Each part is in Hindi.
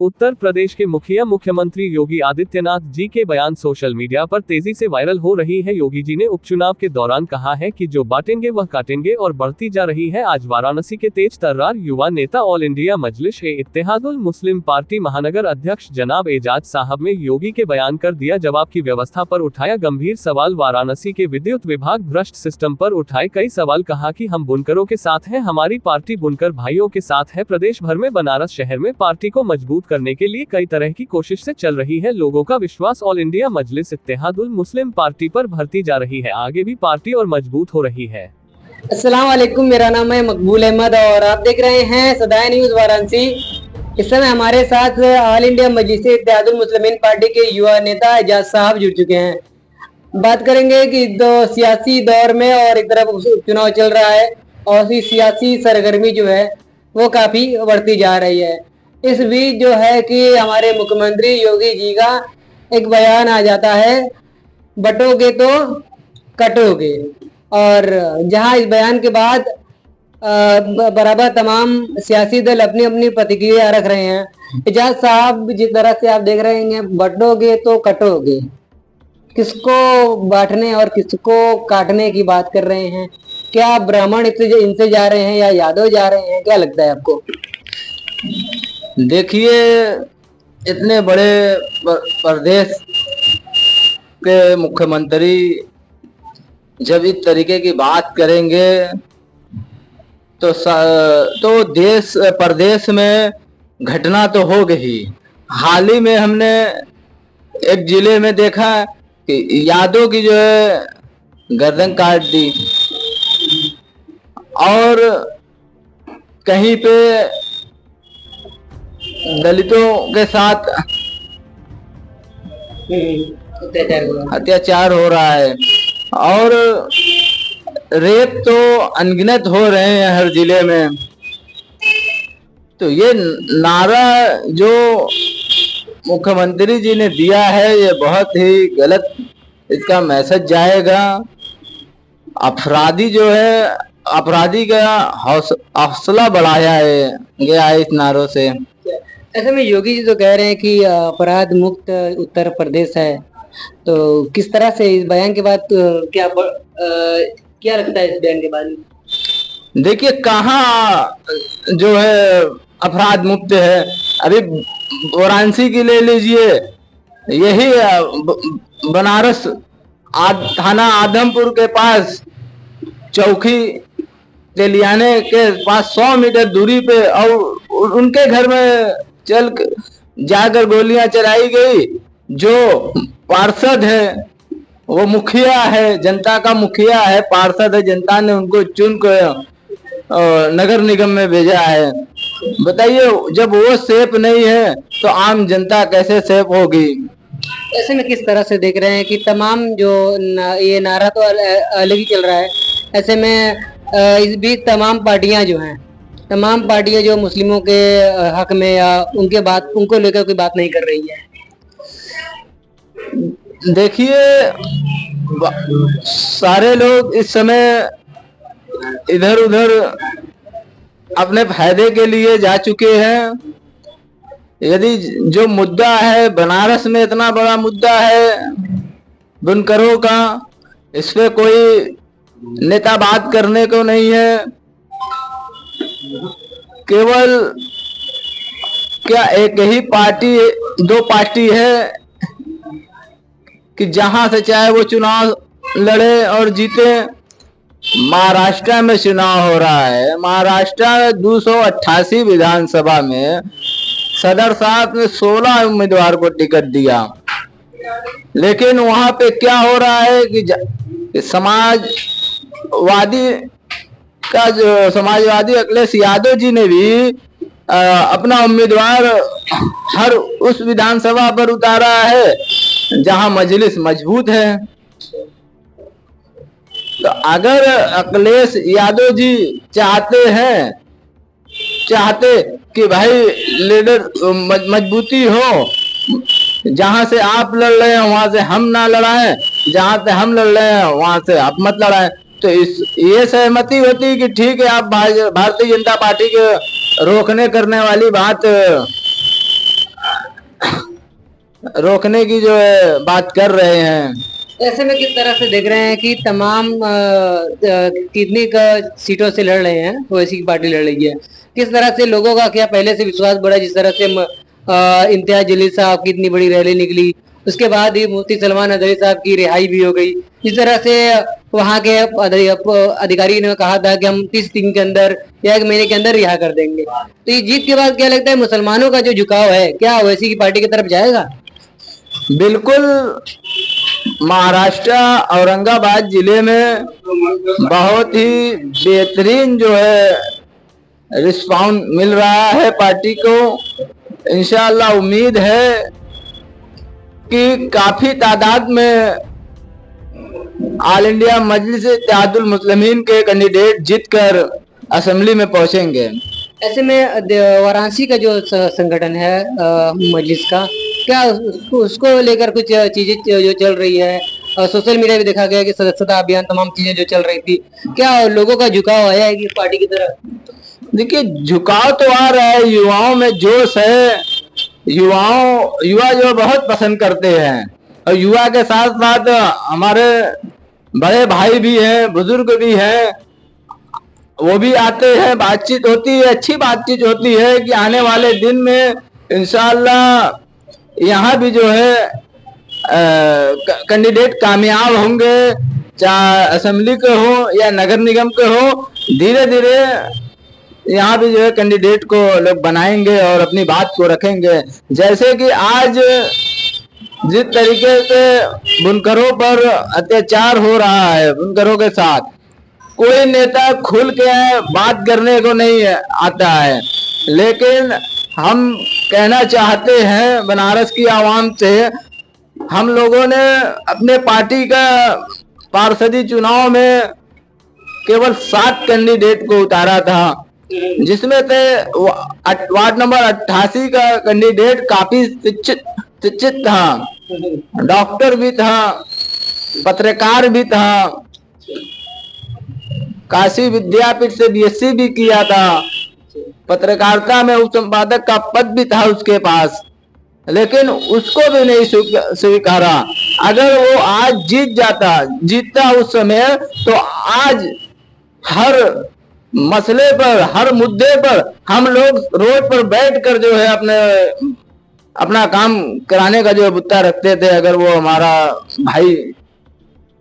उत्तर प्रदेश के मुख्यमंत्री योगी आदित्यनाथ जी के बयान सोशल मीडिया पर तेजी से वायरल हो रही है। योगी जी ने उपचुनाव के दौरान कहा है कि जो बांटेंगे वह काटेंगे और बढ़ती जा रही है। आज वाराणसी के तेज तर्रार युवा नेता all India Majlis-e-Ittehadul Muslim party महानगर अध्यक्ष जनाब एजाज साहब में योगी के बयान कर दिया जवाब की व्यवस्था पर उठाया गंभीर सवाल। वाराणसी के विद्युत विभाग भ्रष्ट सिस्टम पर उठाए कई सवाल। कहा कि हम बुनकरों के साथ हैं, हमारी पार्टी बुनकर भाइयों के साथ है। प्रदेश भर में बनारस शहर में पार्टी को मजबूत करने के लिए कई तरह की कोशिश से चल रही है। लोगों का विश्वास ऑल इंडिया मजलिस-इत्तेहादुल मुस्लिम पार्टी पर बढ़ती जा रही है। आगे भी पार्टी और मजबूत हो रही है। अस्सलाम वालेकुम, मेरा नाम है मकबूल अहमद और आप देख रहे हैं सदाए न्यूज वाराणसी। इस समय हमारे साथ ऑल इंडिया मजलिस-ए-इत्तेहादुल मुस्लिमीन पार्टी के युवा नेता एजाज साहब जुड़ चुके हैं। बात करेंगे कि सियासी दौर में और एक तरफ चुनाव चल रहा है और सियासी सरगर्मी जो है वो काफी बढ़ती जा रही है। इस बीच जो है कि हमारे मुख्यमंत्री योगी जी का एक बयान आ जाता है, बटोगे तो कटोगे। और जहां इस बयान के बाद बराबर तमाम सियासी दल अपनी अपनी प्रतिक्रिया रख रहे हैं। एजाज साहब जिस तरह से आप देख रहे हैं, बटोगे तो कटोगे, किसको बांटने और किसको काटने की बात कर रहे हैं? क्या ब्राह्मण इनसे जा रहे हैं या यादव जा रहे हैं? क्या लगता है आपको? देखिए, इतने बड़े प्रदेश के मुख्यमंत्री जब इस तरीके की बात करेंगे तो देश प्रदेश में घटना तो होगी ही। हाल ही में हमने एक जिले में देखा कि यादव की जो है गर्दन काट दी और कहीं पे दलितों के साथ अत्याचार हो रहा है और रेप तो अनगिनत हो रहे हैं हर जिले में। तो ये नारा जो मुख्यमंत्री जी ने दिया है ये बहुत ही गलत इसका मैसेज जाएगा। अपराधी जो है, अपराधी का हौसला बढ़ाया है गया इस नारों से। ऐसे में योगी जी तो कह रहे हैं कि अपराध मुक्त उत्तर प्रदेश है, तो किस तरह से इस बयान के बाद क्या लगता है इस बयान के बाद? देखिए, कहाँ जो है अपराध मुक्त है। अभी वाराणसी की ले लीजिए, यही बनारस थाना आदमपुर के पास चौकी तेलियाने के पास 100 मीटर दूरी पे और उनके घर में जाकर गोलियां चलाई गई। जो पार्षद है वो मुखिया है, जनता का मुखिया है, पार्षद है, जनता ने उनको चुन कर नगर निगम में भेजा है। बताइए, जब वो सेफ नहीं है तो आम जनता कैसे सेफ होगी? ऐसे में किस तरह से देख रहे हैं कि तमाम जो ये नारा तो अलग ही चल रहा है, ऐसे में इस बीच तमाम पार्टियां जो हैं, तमाम पार्टियां जो मुस्लिमों के हक में या उनको लेकर कोई बात नहीं कर रही है। देखिए, सारे लोग इस समय इधर उधर अपने फायदे के लिए जा चुके हैं। यदि जो मुद्दा है बनारस में, इतना बड़ा मुद्दा है बुनकरों का, इस पे कोई नेता बात करने को नहीं है। केवल क्या एक ही पार्टी, 2 पार्टी है कि जहां से चाहे वो चुनाव लड़े और जीते। महाराष्ट्र में चुनाव हो रहा है, महाराष्ट्र में 288 विधानसभा में सदर साहब ने 16 उम्मीदवार को टिकट दिया, लेकिन वहां पे क्या हो रहा है कि समाजवादी अखिलेश यादव जी ने भी अपना उम्मीदवार हर उस विधानसभा पर उतारा है जहां मजलिस मजबूत है। तो अगर अखिलेश यादव जी चाहते कि भाई लीडर मजबूती हो, जहां से आप लड़ रहे हैं वहां से हम ना लड़ाएं, जहां से हम लड़ रहे हैं वहां से आप मत लड़ाएं, तो ये सहमति होती कि ठीक है, आप भारतीय जनता पार्टी के रोकने करने वाली बात रोकने की जो है बात कर रहे हैं। ऐसे में किस तरह से देख रहे हैं कि तमाम कितनी का सीटों से लड़ रहे हैं, ओवैसी की पार्टी लड़ रही है, किस तरह से लोगों का क्या पहले से विश्वास बढ़ा? जिस तरह से इम्तियाज जलील साहब की इतनी बड़ी रैली निकली, उसके बाद ही मुफ्ती सलमान अदरी साहब की रिहाई भी हो गई। जिस तरह से वहां के अधिकारी ने कहा था कि हम 30 दिन के अंदर या 1 महीने के अंदर रिहा कर देंगे, तो ये जीत के बाद क्या लगता है मुसलमानों का जो झुकाव है क्या ओवैसी की पार्टी की तरफ जाएगा? बिल्कुल। महाराष्ट्र औरंगाबाद जिले में बहुत ही बेहतरीन जो है रिस्पॉन्स मिल रहा है पार्टी को। इंशाअल्लाह उम्मीद है कि काफी तादाद में ऑल इंडिया मजलिस इत्तेहादुल मुस्लिमीन के कैंडिडेट जीतकर असेंबली में पहुंचेंगे। ऐसे में वाराणसी का जो संगठन है मजलिस का, क्या उसको लेकर कुछ चीजें जो चल रही है, सोशल मीडिया भी देखा गया कि सदस्यता अभियान तमाम चीजें जो चल रही थी, क्या लोगों का झुकाव आया है कि पार्टी की तरफ? देखिए, झुकाव तो आ रहा है, युवाओं में जोश है। युवा जो बहुत पसंद करते हैं, और युवा के साथ साथ हमारे बड़े भाई भी हैं, बुजुर्ग भी हैं, वो भी आते हैं, बातचीत होती है, अच्छी बातचीत होती है कि आने वाले दिन में इंशाअल्लाह यहाँ भी जो है कैंडिडेट कामयाब होंगे, चाहे असेंबली के हो या नगर निगम के हो। धीरे धीरे यहाँ भी जो है कैंडिडेट को लोग बनाएंगे और अपनी बात को रखेंगे। जैसे कि आज जिस तरीके से बुनकरों पर अत्याचार हो रहा है, बुनकरों के साथ कोई नेता खुल के बात करने को नहीं आता है, लेकिन हम कहना चाहते हैं बनारस की आवाम से, हम लोगों ने अपने पार्टी का पार्षदी चुनाव में केवल 7 कैंडिडेट को उतारा था, जिसमें से वार्ड नंबर 88 का कैंडिडेट काफी शिक्षित था, डॉक्टर भी था, पत्रकार भी था, काशी विद्यापीठ से बीएससी भी किया था, पत्रकारिता में उप संपादक का पद भी था उसके पास, लेकिन उसको भी नहीं स्वीकारा। अगर वो आज जीतता उस समय, तो आज हर मसले पर, हर मुद्दे पर हम लोग रोड पर बैठकर जो है अपना काम कराने का जो बुत्ता रखते थे। अगर वो हमारा भाई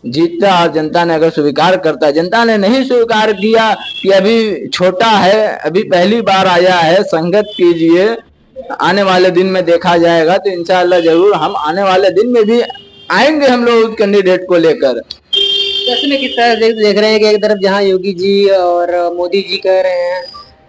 जीतता और जनता ने अगर स्वीकार करता, जनता ने नहीं स्वीकार किया कि अभी छोटा है, अभी पहली बार आया है, संगत कीजिए, आने वाले दिन में देखा जाएगा। तो इंशाअल्लाह जरूर हम आने वाले दिन में भी आएंगे हम लोग उस कैंडिडेट को लेकर। ऐसे में किस तरह देख रहे हैं कि एक तरफ जहां योगी जी और मोदी जी कह रहे हैं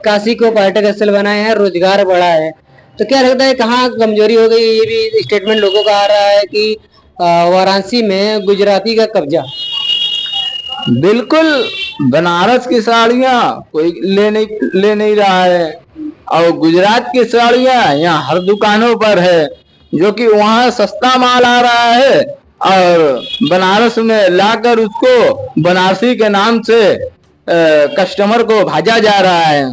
काशी को पर्यटक स्थल बनाए हैं, रोजगार बढ़ा है, तो क्या लगता है कहाँ कमजोरी हो गई? ये भी स्टेटमेंट लोगों का आ रहा है कि वाराणसी में गुजराती का कब्जा। बिल्कुल, बनारस की साड़ियाँ कोई ले नहीं रहा है, और गुजरात की साड़ियाँ यहाँ हर दुकानों पर है, जो कि वहाँ सस्ता माल आ रहा है और बनारस में लाकर उसको बनारसी के नाम से कस्टमर को भेजा जा रहा है।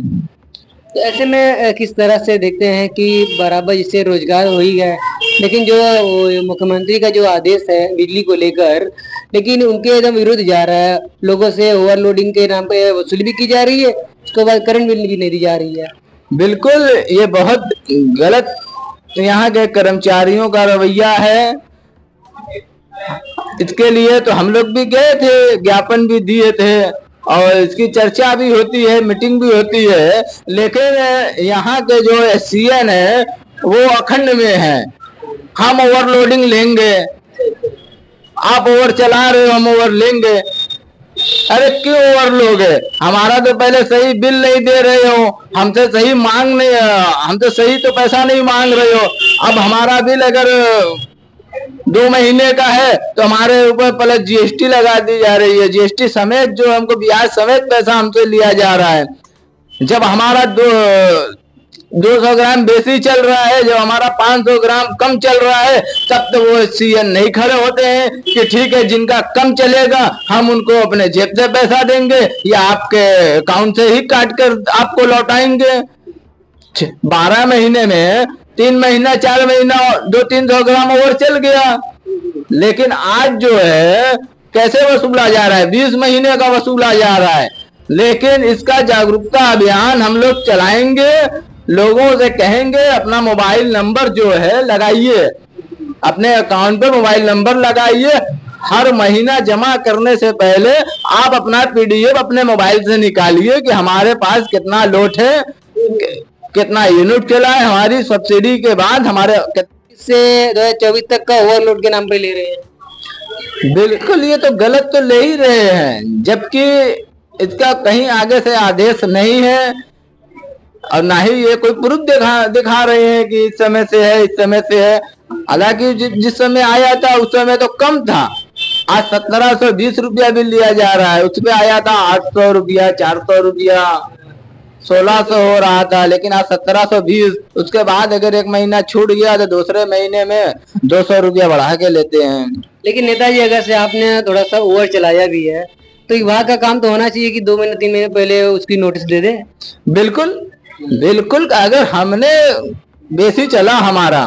तो ऐसे में किस तरह से देखते हैं कि बराबर जिससे रोजगार हो ही है, लेकिन जो मुख्यमंत्री का जो आदेश है बिजली को लेकर, लेकिन उनके एकदम विरुद्ध जा रहा है, लोगों से ओवरलोडिंग के नाम पे वसूली भी की जा रही है, उसके बाद करंट बिल भी नहीं दी जा रही है। बिल्कुल, ये बहुत गलत यहाँ के कर्मचारियों का रवैया है। इसके लिए तो हम लोग भी गए थे, ज्ञापन भी दिए थे, और इसकी चर्चा भी होती है, मीटिंग भी होती है, लेकिन यहाँ के जो SCN है वो अखंड में है। हम ओवरलोडिंग लेंगे, आप ओवर चला रहे हो, हम ओवर लेंगे। अरे क्यों ओवर लोगे? हमारा तो पहले सही बिल नहीं दे रहे हो, हमसे सही हमसे सही तो पैसा नहीं मांग रहे हो। अब हमारा बिल अगर 2 महीने का है तो हमारे ऊपर प्लस GST लगा दी जा रही है, GST समेत जो हमको ब्याज समेत पैसा हमसे लिया जा रहा है। जब हमारा 200 ग्राम बेसी चल रहा है, जब हमारा 500 ग्राम कम चल रहा है, तब तो वो SCN नहीं खड़े होते हैं कि ठीक है जिनका कम चलेगा हम उनको अपने जेब से पैसा देंगे या आपके अकाउंट से ही काट कर आपको लौटाएंगे। 12 महीने में 3 महीना 4 महीना 200-300 ग्राम और चल गया। लेकिन आज जो है कैसे वसूला जा रहा है, 20 महीने का वसूला जा रहा है। लेकिन इसका जागरूकता अभियान हम लोग चलाएंगे, लोगों से कहेंगे अपना मोबाइल नंबर जो है लगाइए, अपने अकाउंट पे मोबाइल नंबर लगाइए। हर महीना जमा करने से पहले आप अपना पीडीएफ अपने मोबाइल से निकालिए कि हमारे पास कितना लोट है, कितना यूनिट चला है, हमारी सब्सिडी के बाद हमारे से 2024 तक का ओवरलोड के नाम पे ले रहे हैं। बिल्कुल, ये तो गलत तो ले ही रहे हैं, जबकि इसका कहीं आगे से आदेश नहीं है और ना ही ये कोई प्रूफ दिखा रहे हैं कि इस समय से है, इस समय से है। हालांकि जिस समय आया था उस समय तो कम था। आज 1720 रुपया बिल लिया जा रहा है, उसमें आया था 800 रुपया, 400 रुपया, 1600 हो रहा था, लेकिन आज 1720। उसके बाद अगर एक महीना छूट गया तो दूसरे महीने में 200 रुपया बढ़ा के लेते हैं। लेकिन नेताजी, अगर से आपने थोड़ा सा ओवर चलाया भी है तो विभाग का काम तो होना चाहिए कि 2 महीने 3 महीने पहले उसकी नोटिस दे दे। बिल्कुल बिल्कुल, अगर हमने बेसी चला हमारा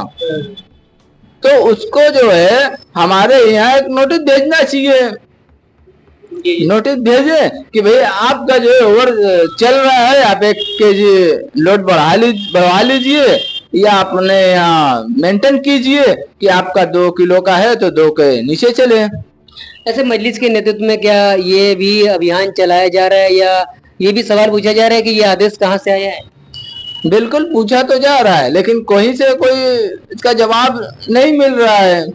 तो उसको जो है हमारे यहाँ एक नोटिस भेजना चाहिए। नोटिस भेजे कि भाई आपका जो है ओवर चल रहा है, आप 1 केजी लोड बढ़वा लीजिए या अपने यहाँ मेंटेन कीजिए कि आपका 2 किलो का है तो 2 के नीचे चले। ऐसे मजलिस के नेतृत्व में क्या ये भी अभियान चलाया जा रहा है या ये भी सवाल पूछा जा रहा है कि ये आदेश कहाँ से आया है? बिल्कुल पूछा तो जा रहा है, लेकिन कोई से कोई इसका जवाब नहीं मिल रहा है।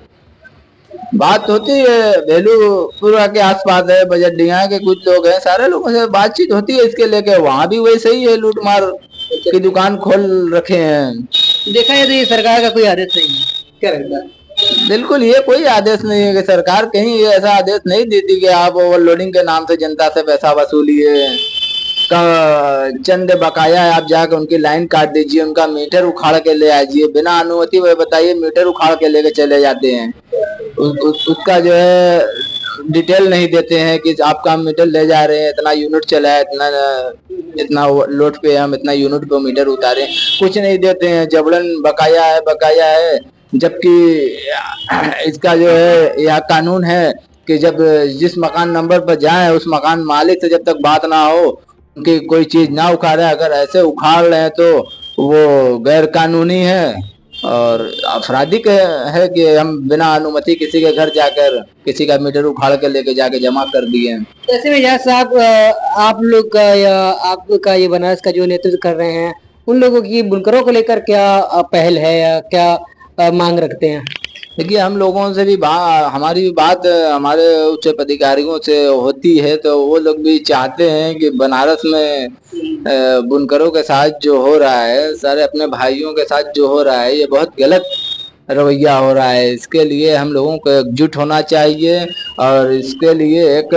बात होती है बेलूपुरा के आसपास है, बजडिया के कुछ लोग हैं, सारे लोगों से बातचीत होती है इसके लेके। वहां भी वैसे ही है, लूटमार की दुकान खोल रखे हैं। देखा है तो ये सरकार का कोई आदेश नहीं है, क्या लगता है? बिल्कुल, ये कोई आदेश नहीं है कि सरकार कहीं ऐसा आदेश नहीं देती कि आप ओवरलोडिंग के नाम से जनता से पैसा वसूलिए। चंद बकाया है, आप जाकर उनकी लाइन काट दीजिए, उनका मीटर उखाड़ के ले आइए बिना अनुमति। वह बताइए, मीटर उखाड़ के लेके चले जाते हैं। उसका जो है डिटेल नहीं देते हैं कि आपका हम मीटर ले जा रहे हैं, इतना यूनिट चला है, इतना लोड पे हम इतना यूनिट पे मीटर उतारे, कुछ नहीं देते हैं। जबरन बकाया है। जबकि इसका जो है यह कानून है कि जब जिस मकान नंबर पर जाए उस मकान मालिक से जब तक बात ना हो, उनकी कोई चीज ना उखाड़े। अगर ऐसे उखाड़ रहे हैं तो वो गैर कानूनी है और आपराधिक है कि हम बिना अनुमति किसी के घर जाकर किसी का मीटर उखाड़ के लेके जाके जमा कर दिए। ऐसे में यार साहब, आप लोग का या आपका ये बनारस का जो नेतृत्व कर रहे हैं, उन लोगों की बुनकरों को लेकर क्या पहल है या क्या मांग रखते हैं? देखिए, हम लोगों से भी हमारी भी बात हमारे उच्च अधिकारियों से होती है, तो वो लोग भी चाहते हैं कि बनारस में बुनकरों के साथ जो हो रहा है, सारे अपने भाइयों के साथ जो हो रहा है, ये बहुत गलत रवैया हो रहा है। इसके लिए हम लोगों को एकजुट होना चाहिए और इसके लिए एक